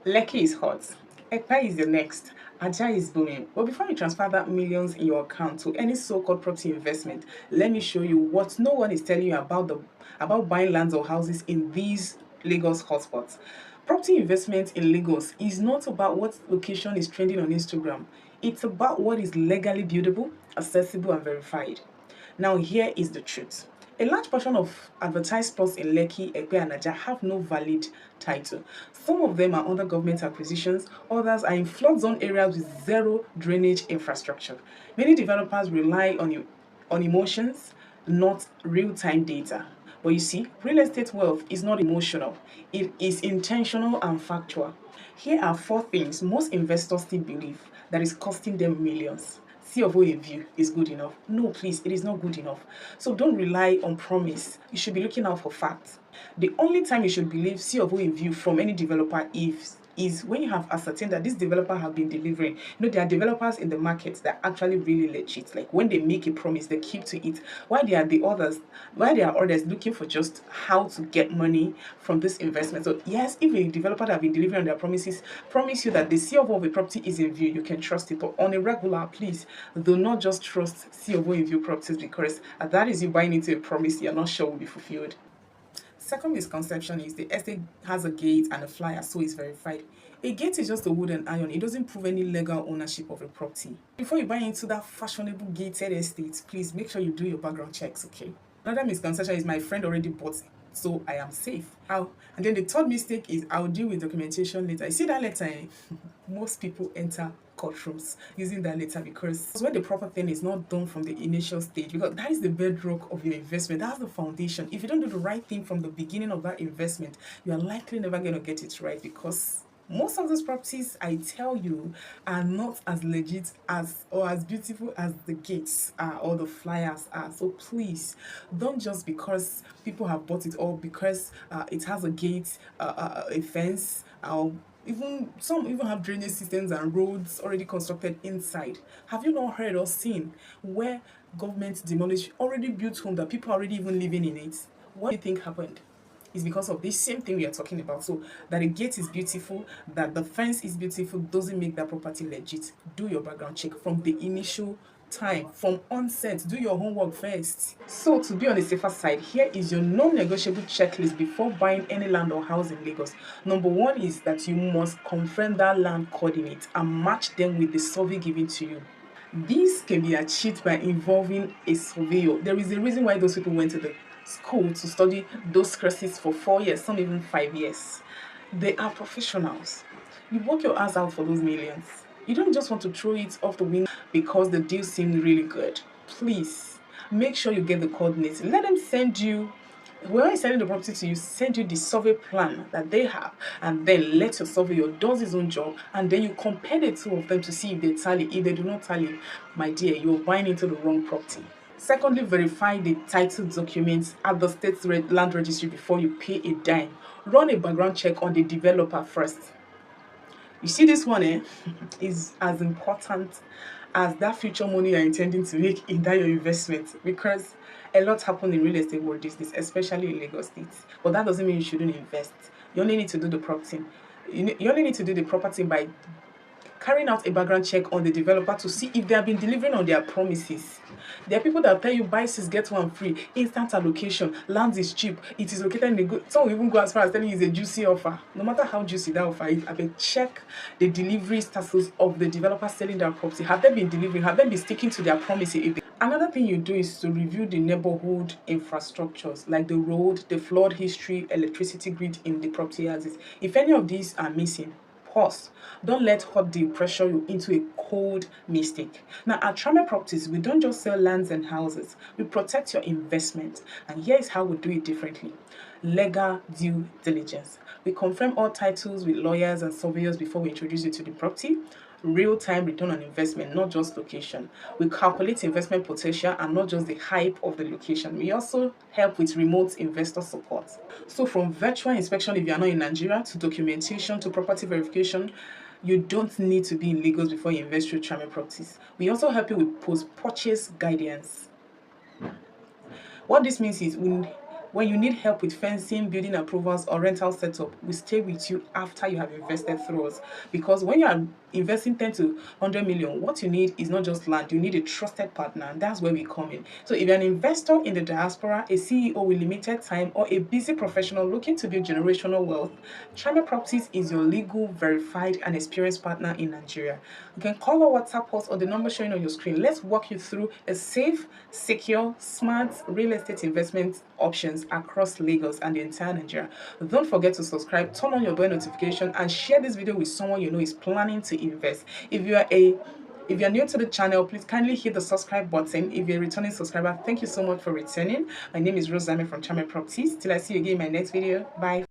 Lekki is hot. Ikoyi is the next. Ajah is booming. But before you transfer that millions in your account to any so-called property investment, let me show you what no one is telling you about buying lands or houses in these Lagos hotspots. Property investment in Lagos is not about what location is trending on Instagram. It's about what is legally buildable, accessible, and verified. Now, here is the truth. A large portion of advertised plots in Lekki, Ikoyi, and Ajah have no valid title. Some of them are under government acquisitions, others are in flood zone areas with zero drainage infrastructure. Many developers rely on emotions, not real-time data. But you see, real estate wealth is not emotional, it is intentional and factual. Here are four things most investors still believe that is costing them millions. CFO in view is good enough. No, please, it is not good enough. So don't rely on promise. You should be looking out for facts. The only time you should believe CFO in view from any developer is when you have ascertained that this developer have been delivering. There are developers in the market that are actually really legit. Like when they make a promise, they keep to it. Why there are others looking for just how to get money from this investment. So yes, if a developer that have been delivering on their promises promise you that the CFO of a property is in view, you can trust it. But on a regular, please do not just trust CFO in view properties because that is you buying into a promise you're not sure will be fulfilled. Second misconception is the estate has a gate and a flyer, so it's verified. A gate is just a wood and iron. It doesn't prove any legal ownership of a property. Before you buy into that fashionable gated estate, please make sure you do your background checks, okay? Another misconception is my friend already bought it, so I am safe. How? And then the third mistake is I'll deal with documentation later. You see that letter, eh? Most people enter courtrooms using that letter because when the proper thing is not done from the initial stage, because that is the bedrock of your investment, that's the foundation. If you don't do the right thing from the beginning of that investment, you are likely never going to get it right because most of those properties, I tell you, are not as legit as or as beautiful as the gates are or the flyers are. So please, don't just because people have bought it or because it has a gate, a fence, even some even have drainage systems and roads already constructed inside. Have you not heard or seen where government demolished already built home that people are already even living in it? What do you think happened? Is because of this same thing we are talking about. So that the gate is beautiful, that the fence is beautiful, doesn't make that property legit. Do your background check from the initial time, from onset. Do your homework first. So to be on the safer side, here is your non-negotiable checklist before buying any land or house in Lagos. Number one is that you must confirm that land coordinates and match them with the survey given to you. This can be achieved by involving a surveyor. There is a reason why those people went to the school to study those courses for 4 years, some even 5 years. They are professionals. You work your ass out for those millions. You don't just want to throw it off the window because the deal seemed really good. Please make sure you get the coordinates. Let them send you when he's selling the property to you, send you the survey plan that they have, and then let your surveyor does his own job, and then you compare the two of them to see if they tally. If they do not tally, my dear, you're buying into the wrong property. Secondly, verify the title documents at the state land registry before you pay a dime. Run a background check on the developer first. You see, this one is as important as that future money you're intending to make in that your investment because a lot happen in real estate world these days, especially in Lagos State. But that doesn't mean you shouldn't invest. You only need to do the property. You only need to do the property by carrying out a background check on the developer to see if they have been delivering on their promises. There are people that tell you buy six, get one free, instant allocation, land is cheap, it is located in a good. Some will even go as far as telling you it's a juicy offer. No matter how juicy that offer is, I will check the delivery status of the developer selling their property. Have they been delivering? Have they been sticking to their promises? Another thing you do is to review the neighborhood infrastructures like the road, the flood history, electricity grid in the property houses. If any of these are missing, pause. Don't let hot deal pressure you into a cold mistake. Now, at Trameh Properties, we don't just sell lands and houses. We protect your investment. And here is how we do it differently. Legal due diligence. We confirm all titles with lawyers and surveyors before we introduce you to the property. Real-time return on investment, not just location. We calculate investment potential and not just the hype of the location. We also help with remote investor support. So from virtual inspection if you are not in Nigeria to documentation to property verification, you don't need to be in Lagos before you invest through Trameh Properties. We also help you with post-purchase guidance. What this means is When you need help with fencing, building approvals, or rental setup, we stay with you after you have invested through us. Because when you are investing 10 to 100 million, what you need is not just land, you need a trusted partner, and that's where we come in. So if you're an investor in the diaspora, a CEO with limited time, or a busy professional looking to build generational wealth, Trameh Properties is your legal, verified, and experienced partner in Nigeria. You can call or WhatsApp us on the number showing on your screen. Let's walk you through a safe, secure, smart real estate investment options across Lagos and the entire Nigeria. Don't forget to subscribe, turn on your bell notification, and share this video with someone you know is planning to invest. If you're new to the channel, please kindly hit the subscribe button. If you're a returning subscriber, thank you so much for returning. My name is Rose from Trameh Properties. Till I see you again in my next video. Bye.